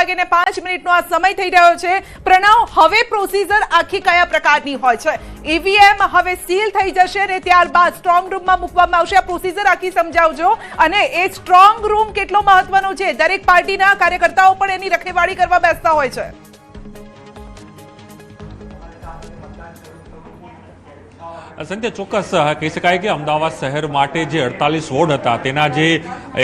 9:05 આ સમય થઈ રહ્યો છે। પ્રણવ, હવે પ્રોસીજર આખી કયા પ્રકારની હોય છે? ઈવીએમ હવે સીલ થઈ જશે અને ત્યારબાદ સ્ટ્રોંગ રૂમમાં મૂકવામાં આવશે। આ પ્રોસીજર આખી સમજાવજો, અને એ સ્ટ્રોંગ રૂમ કેટલો મહત્વનો છે? દરેક પાર્ટીના કાર્યકર્તાઓ પણ એની રખેવાળી કરવા બેસતા હોય છે। સંધ્યા, ચોક્કસ કહી શકાય કે અમદાવાદ શહેર માટે જે 48 વોર્ડ હતા તેના જે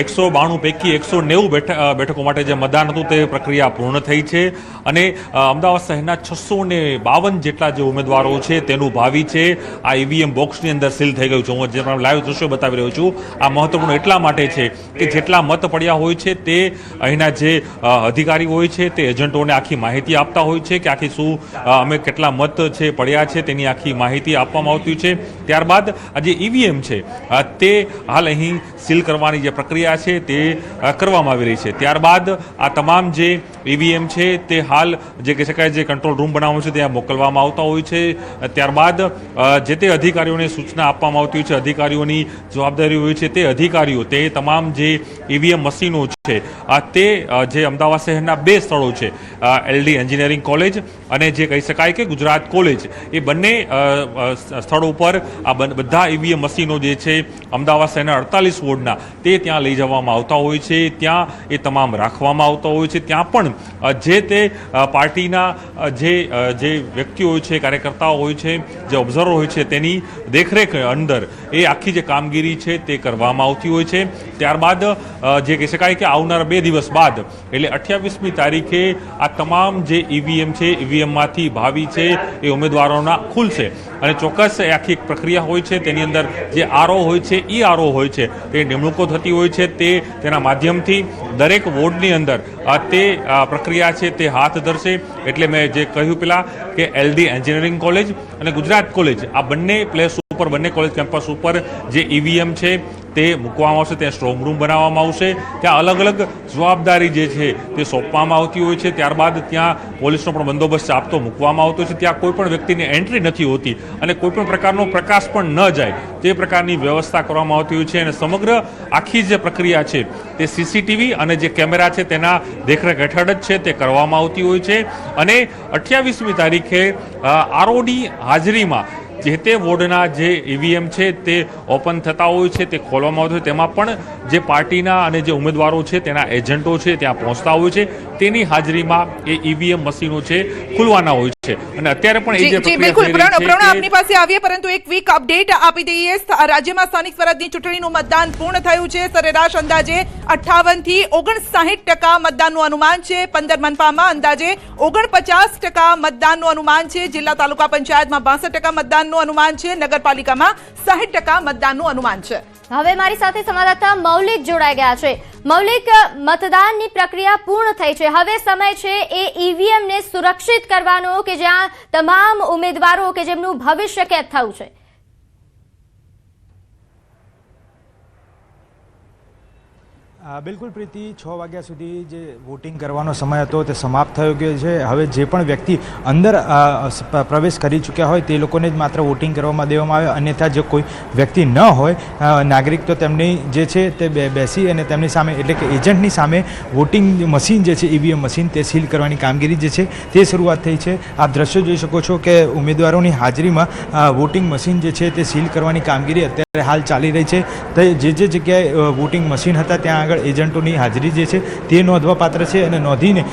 192 પૈકી 190 બેઠકો માટે જે મતદાન હતું તે પ્રક્રિયા પૂર્ણ થઈ છે, અને અમદાવાદ શહેરના 652 જેટલા જે ઉમેદવારો છે તેનું ભાવિ છે આ ઈવીએમ બોક્સની અંદર સીલ થઈ ગયું છે। હું જે લાઈવ દ્રશ્યો બતાવી રહ્યો છું, આ મહત્વપૂર્ણ એટલા માટે છે કે જેટલા મત પડ્યા હોય છે તે અહીંના જે અધિકારી હોય છે તે એજન્ટોને આખી માહિતી આપતા હોય છે કે આખી શું અમે કેટલા મત છે પડ્યા છે તેની આખી માહિતી આપવામાં આવતી છે। ત્યારબાદ આ જે ઈવીએમ છે તે હાલ અહીં સીલ કરવાની જે પ્રક્રિયા છે તે કરવામાં આવી રહી છે। ત્યારબાદ આ તમામ જે ઈવીએમ છે તે હાલ જે કહી શકાય જે કંટ્રોલ રૂમ બનાવવાનો છે ત્યાં મોકલવામાં આવતા હોય છે। ત્યારબાદ જે તે અધિકારીઓને સૂચના આપવામાં આવતી હોય છે, અધિકારીઓની જવાબદારી હોય છે તે અધિકારીઓ તે તમામ જે ઈવીએમ મશીનો છે તે જે અમદાવાદ શહેરના 2 સ્થળો છે, LD એન્જિનિયરિંગ કોલેજ અને જે કહી શકાય કે ગુજરાત કોલેજ, એ બંને સ્થળો ઉપર આ બધા ઈવીએમ મશીનો જે છે અમદાવાદ શહેરના 48 વોર્ડના તે ત્યાં લઈ જવામાં આવતા હોય છે। ત્યાં એ તમામ રાખવામાં આવતા હોય છે। ત્યાં પણ જે તે પાર્ટીના જે વ્યક્તિઓ હોય છે, કાર્યકર્તાઓ હોય છે, જે ઓબ્ઝર્વર હોય છે તેની દેખરેખ અંદર એ આખી જે કામગીરી છે તે કરવામાં આવતી હોય છે। ત્યારબાદ જે કહી શકાય કે આવનારા 2 દિવસ બાદ એટલે 28મી તારીખે આ તમામ જે ઈવીએમ છે ઈવીએમમાંથી ભાવિ છે એ ઉમેદવારોના ખુલશે, અને ચોક્કસ એ આખી એક પ્રક્રિયા હોય છે। તેની અંદર જે આરઓ હોય છે, ઈઆરઓ હોય છે, તે નિમણૂકો થતી હોય છે, તેના માધ્યમથી દરેક વોર્ડની અંદર તે પ્રક્રિયા છે તે હાથ ધરશે। એટલે મેં જે કહ્યું પહેલાં કે LD એન્જિનિયરિંગ કોલેજ અને ગુજરાત કોલેજ આ બંને પ્લેસ ઉપર, બંને કોલેજ કેમ્પસ ઉપર જે ઈવીએમ છે તે મૂકવામાં આવશે, ત્યાં સ્ટ્રોંગ રૂમ બનાવવામાં આવશે, ત્યાં અલગ અલગ જવાબદારી જે છે તે સોંપવામાં આવતી હોય છે। ત્યારબાદ ત્યાં પોલીસનો પણ બંદોબસ્ત આપતો મૂકવામાં આવતો છે। ત્યાં કોઈ પણ વ્યક્તિની એન્ટ્રી નથી હોતી અને કોઈ પણ પ્રકારનો પ્રકાશ પણ ન જાય તે પ્રકારની વ્યવસ્થા કરવામાં આવતી હોય છે, અને સમગ્ર આખી જે પ્રક્રિયા છે તે સીસીટીવી અને જે કેમેરા છે તેના દેખરેખ હેઠળ જ છે તે કરવામાં આવતી હોય છે। અને 28મી તારીખે આરઓની હાજરીમાં જે તે વોર્ડના જે ઈવીએમ છે તે ઓપન થતા હોય છે, તે ખોલવામાં આવતા હોય, તેમાં પણ જે પાર્ટીના અને જે ઉમેદવારો છે તેના એજન્ટો છે ત્યાં પહોંચતા હોય છે, તેની હાજરીમાં એ ઈવીએમ મશીનો છે ખુલવાના હોય છે। અને અત્યારે પણ એ જે પ્રક્રિયા આપની પાસે આવીએ, પરંતુ એક ક્વિક અપડેટ આપી દઈએ। રાજ્યમાં સ્થાનિક સ્વરાજની ચૂંટણીનું મતદાન પૂર્ણ થયું છે। સરેરાશ અંદાજે 58 થી 59% મતદાનનું અનુમાન છે। 15 મનપામાં અંદાજે 49% મતદાનનું અનુમાન છે। જિલ્લા તાલુકા પંચાયતમાં 62% મતદાનનું અનુમાન છે। નગરપાલિકામાં 60% મતદાનનું અનુમાન છે। હવે મારી સાથે સંવાદદાતા મૌલિક જોડાઈ ગયા છે। મૌલિક, મતદાનની પ્રક્રિયા પૂર્ણ થઈ છે, હવે સમય છે એ ઈવીએમને સુરક્ષિત કરવાનો કે જ્યાં તમામ ઉમેદવારો કે જેમનું ભવિષ્ય કેદ થયું છે। બિલકુલ પ્રીતિ, 6 વાગ્યા સુધી જે વોટિંગ કરવાનો સમય હતો તે સમાપ્ત થયો ગયો છે। હવે જે પણ વ્યક્તિ અંદર પ્રવેશ કરી ચૂક્યા હોય તે લોકોને જ માત્ર વોટિંગ કરવામાં દેવામાં આવે, અન્યથા જે કોઈ વ્યક્તિ ન હોય નાગરિક તો તેમની જે છે તે બેસી અને તેમની સામે એટલે કે એજન્ટની સામે વોટિંગ મશીન જે છે ઈવીએમ મશીન તે સીલ કરવાની કામગીરી જે છે તે શરૂઆત થઈ છે। આપ દ્રશ્યો જોઈ શકો છો કે ઉમેદવારોની હાજરીમાં વોટિંગ મશીન જે છે તે સીલ કરવાની કામગીરી અત્યારે હાલ ચાલી રહી છે। તો જે જગ્યાએ વોટિંગ મશીન હતા ત્યાં આગળ એજન્ટોની હાજરી જે છે તે નોંધવાપાત્ર છે, અને નોંધીને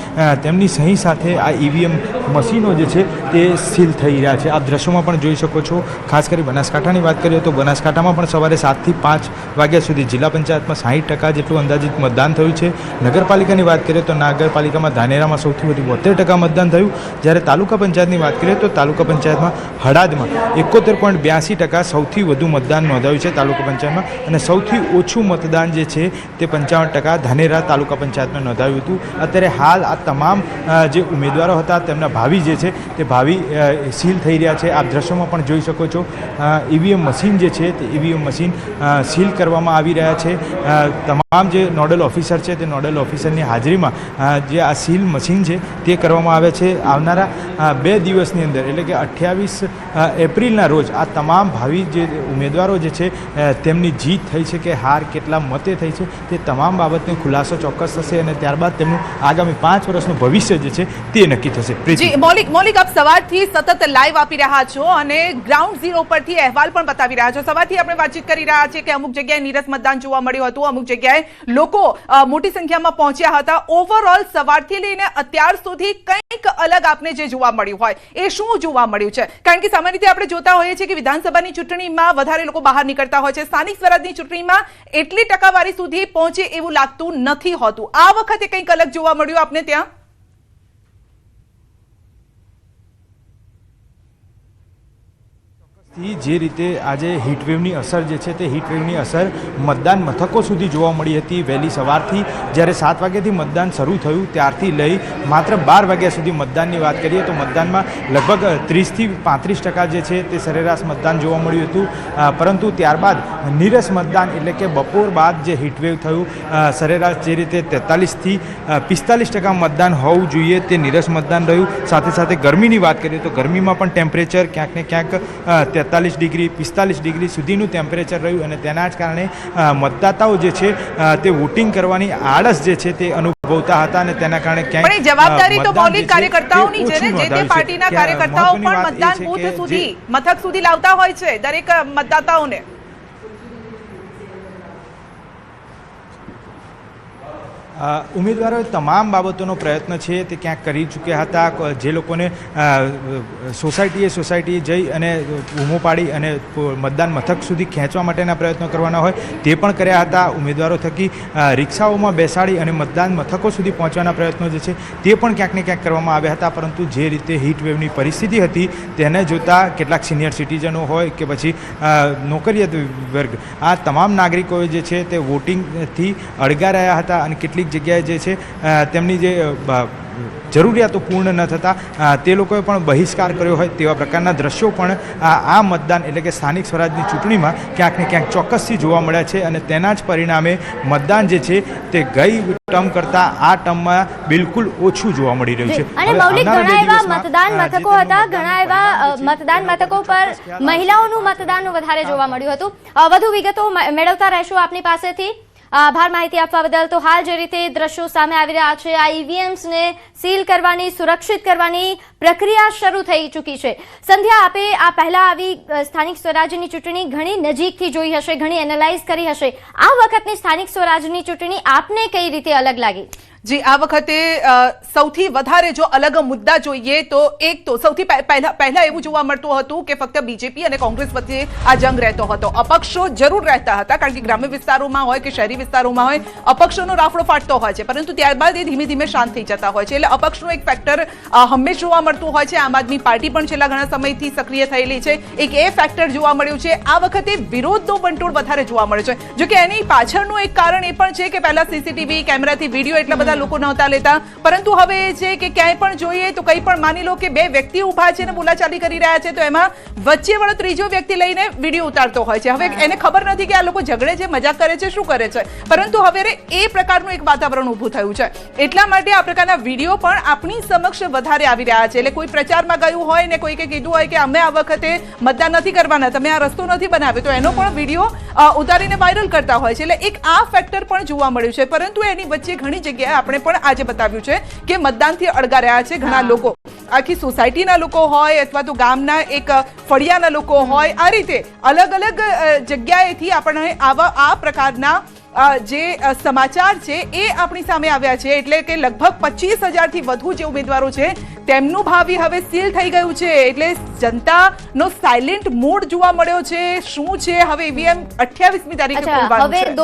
તેમની સહી સાથે આ ઈવીએમ મશીનો જે છે તે સીલ થઈ રહ્યા છે। આપ દ્રશ્યોમાં પણ જોઈ શકો છો। ખાસ કરી બનાસકાંઠાની વાત કરીએ તો બનાસકાંઠામાં પણ સવારે 7 થી 5 વાગ્યા સુધી જિલ્લા પંચાયતમાં 60% જેટલું અંદાજિત મતદાન થયું છે। નગરપાલિકાની વાત કરીએ તો નગરપાલિકામાં ધાનેરામાં સૌથી વધુ 72% મતદાન થયું, જ્યારે તાલુકા પંચાયતની વાત કરીએ તો તાલુકા પંચાયતમાં હળાદમાં 71.82% સૌથી વધુ મતદાન નોંધાયું છે તાલુકા પંચાયતમાં, અને સૌથી ઓછું મતદાન જે છે તે 55% ધાનેરા તાલુકા પંચાયતમાં નોંધાયું હતું। અત્યારે હાલ આ તમામ જે ઉમેદવારો હતા તેમના ભાવિ જે છે તે ભાવિ સીલ થઈ રહ્યા છે। આપ દ્રશ્યોમાં પણ જોઈ શકો છો ઈવીએમ મશીન જે છે તે ઈવીએમ મશીન સીલ કરવામાં આવી રહ્યા છે। તમામ જે નોડલ ઓફિસર છે તે નોડલ ઓફિસરની હાજરીમાં જે આ સીલ મશીન છે તે કરવામાં આવે છે। આવનારા 2 દિવસની અંદર એટલે કે 28 એપ્રિલના રોજ આ તમામ ભાવિ જે ઉમેદવારો જે છે તેમની જીત થઈ છે કે હાર કેટલા મતે થઈ છે તે તમામ બાબતનો ખુલાસો ચોક્કસ થશે અને ત્યારબાદ તેમનું આગામી 5 વર્ષનું ભવિષ્ય જે છે તે નક્કી થશે. જી મૌલિક આપ સવારથી સતત લાઈવ આપી રહ્યા છો અને ગ્રાઉન્ડ ઝીરો પરથી અહેવાલ પણ બતાવી રહ્યા છો. સવારથી આપણે વાતચીત કરી રહ્યા છીએ કે અમુક જગ્યાએ નીરસ મતદાન જોવા મળ્યું હતું, અમુક જગ્યાએ લોકો મોટી સંખ્યામાં પહોંચ્યા હતા. ઓવરઓલ સવારથી લઈને અત્યાર સુધી કંઈક અલગ આપને જે જોવા મળ્યું હોય એ શું જોવા મળ્યું છે? કારણ કે સામાન્ય રીતે આપણે જોતા હોઈએ છીએ કે વિધાનસભાની ચૂંટણીમાં વધારે લોકો બહાર નીકળતા હોય છે, સ્થાનિક સ્વરાજની ચૂંટણીમાં એટલી ટકાવારી સુધી પહોંચે એવું લાગતું નથી હોતું. આ વખતે કંઈક અલગ જોવા મળ્યું આપને ત્યાં? જે રીતે આજે હીટવેવની અસર જે છે તે હીટવેવની અસર મતદાન મથકો સુધી જોવા મળી હતી વહેલી સવારથી. જ્યારે 7 વાગ્યાથી મતદાન શરૂ થયું ત્યારથી લઈ માત્ર 12 વાગ્યા સુધી મતદાનની વાત કરીએ તો મતદાનમાં લગભગ 30થી 35% જે છે તે સરેરાશ મતદાન જોવા મળ્યું હતું. પરંતુ ત્યારબાદ નીરસ મતદાન એટલે કે બપોર બાદ જે હીટવેવ થયું સરેરાશ જે રીતે 43થી 45% મતદાન હોવું જોઈએ તે નીરસ મતદાન રહ્યું. સાથે સાથે ગરમીની વાત કરીએ તો ગરમીમાં પણ ટેમ્પરેચર ક્યાંક ને ક્યાંક 43 ડિગ્રી 45 ડિગ્રી સુધીનું ટેમ્પરેચર રહ્યું અને તેના જ કારણે મતદાતાઓ જે છે તે વોટિંગ કરવાની આળસ જે છે તે અનુભવતા હતા અને તેના કારણે ક્યાંક પણ એ જવાબદારી તો મૌલિક કાર્યકર્તાઓની છે ને, જે તે પાર્ટીના કાર્યકર્તાઓ પણ મતદાન બૂથ સુધી મથક સુધી લાવતા હોય છે દરેક મતદાતાઓને. ઉમેદવારોએ તમામ બાબતોનો પ્રયત્ન છે તે ક્યાંક કરી ચૂક્યા હતા. જે લોકોને સોસાયટીએ જઈ અને બૂમો પાડી અને મતદાન મથક સુધી ખેંચવા માટેના પ્રયત્નો કરવાના હોય તે પણ કર્યા હતા. ઉમેદવારો થકી રિક્ષાઓમાં બેસાડી અને મતદાન મથકો સુધી પહોંચવાના પ્રયત્નો જે છે તે પણ ક્યાંક ને ક્યાંક કરવામાં આવ્યા હતા. પરંતુ જે રીતે હીટવેવની પરિસ્થિતિ હતી તેને જોતાં કેટલાક સિનિયર સિટીઝનો હોય કે પછી નોકરિયાત વર્ગ આ તમામ નાગરિકોએ જે છે તે વોટિંગથી અળગા રહ્યા હતા અને કેટલીક જગ્યાએ જે છે તેમની જે જરૂરિયાતો પૂર્ણ ન થતાં તે લોકોએ પણ બહિષ્કાર કર્યો હોય તેવા પ્રકારના દ્રશ્યો પણ આ મતદાન એટલે કે સ્થાનિક સ્વરાજની ચૂંટણીમાં ક્યાંક ને ક્યાંક ચોક્કસથી જોવા મળ્યા છે અને તેના જ પરિણામે મતદાન જે છે તે ગઈ ટર્મ કરતાં આ ટર્મમાં બિલકુલ ઓછું જોવા મળી રહ્યું છે. અને મૌલિક ઘણા એવા મતદાન મથકો હતા, ઘણા એવા મતદાન મથકો પર મહિલાઓનું મતદાન વધારે જોવા મળ્યું હતું. વધુ વિગતો મેળવતા રહેશું આપની પાસેથી. આભાર માહિતી આપવા બદલ. તો હાલ જે રીતે દ્રશ્યો સામે આવી રહ્યા છે, આ ઈવીએમ્સને સીલ કરવાની, સુરક્ષિત કરવાની પ્રક્રિયા શરૂ થઈ ચૂકી છે. સંધ્યા, આપે આ પહેલા આવી સ્થાનિક સ્વરાજ્યની ચૂંટણી ઘણી નજીકથી જોઈ હશે, ઘણી એનાલાઇઝ કરી હશે. આ વખતની સ્થાનિક સ્વરાજ્યની ચૂંટણી આપને કઈ રીતે અલગ લાગી? જી, આ વખતે સૌથી વધારે જો અલગ મુદ્દા જોઈએ તો એક તો સૌથી પહેલા એવું જોવા મળતું હતું કે ફક્ત બીજેપી અને કોંગ્રેસ વચ્ચે આ જંગ રહેતો હતો. અપક્ષો જરૂર રહેતા હતા કારણ કે ગ્રામ્ય વિસ્તારોમાં હોય કે શહેરી વિસ્તારોમાં હોય અપક્ષોનો રાફડો ફાટતો હોય છે, પરંતુ ત્યારબાદ એ ધીમે ધીમે શાંત થઈ જતા હોય છે. એટલે અપક્ષનું એક ફેક્ટર હંમેશા જોવા મળતું હોય છે. આમ આદમી પાર્ટી પણ છેલ્લા ઘણા સમયથી સક્રિય થયેલી છે, એક એ ફેક્ટર જોવા મળ્યું છે. આ વખતે વિરોધનો બંટોળ વધારે જોવા મળે છે. જો કે એની પાછળનું એક કારણ એ પણ છે કે પહેલા સીસીટીવી કેમેરાથી વિડીયો એટલા બધા લોકો નહોતા લેતા, પરંતુ હવે એ છે કે ક્યાંય પણ જોઈએ તો કંઈ પણ માની લો કે 2 વ્યક્તિ ઊભા છે ને બોલાચાલી કરી રહ્યા છે તો એમાં વચ્ચે વાળો ત્રીજો વ્યક્તિ લઈને વિડીયો ઉતારતો હોય છે. હવે એને ખબર નથી કે આ લોકો ઝઘડે છે, મજાક કરે છે, શું કરે છે, પરંતુ હવે એ પ્રકારનું એક વાતાવરણ ઊભું થયું છે. એટલા માટે આ પ્રકારના વિડીયો પણ આપણી સમક્ષ વધારે આવી રહ્યા છે. એટલે કોઈ પ્રચારમાં ગયું હોય ને કોઈકે કીધું હોય કે અમે આ વખતે મતદાન નથી કરવાના, તમે આ રસ્તો નથી બનાવ્યો, તો એનો પણ વિડીયો ઉતારીને વાયરલ કરતા હોય છે. એટલે એક આ ફેક્ટર પણ જોવા મળ્યું છે. પરંતુ એની વચ્ચે ઘણી જગ્યાએ આપણે પણ આજે બતાવ્યું છે કે મતદાનથી અળગા રહ્યા છે ઘણા લોકો. આખી સોસાયટીના લોકો હોય અથવા તો ગામના એક ફળિયાના લોકો હોય, આ રીતે અલગ અલગ જગ્યાએથી આપણે આ પ્રકારના જે સમાચાર છે એ આપણી સામે આવ્યા છે. એટલે કે લગભગ 25,000થી વધુ જે ઉમેદવારો છે તેમનું ભાવિ હવે સીલ થઈ ગયું છે. એટલે જનતાનો સાયલેન્ટ મોડ જોવા મળ્યો છે. શું છે હવે ઈવીએમ 28મી તારીખે ખોલવાનું છે.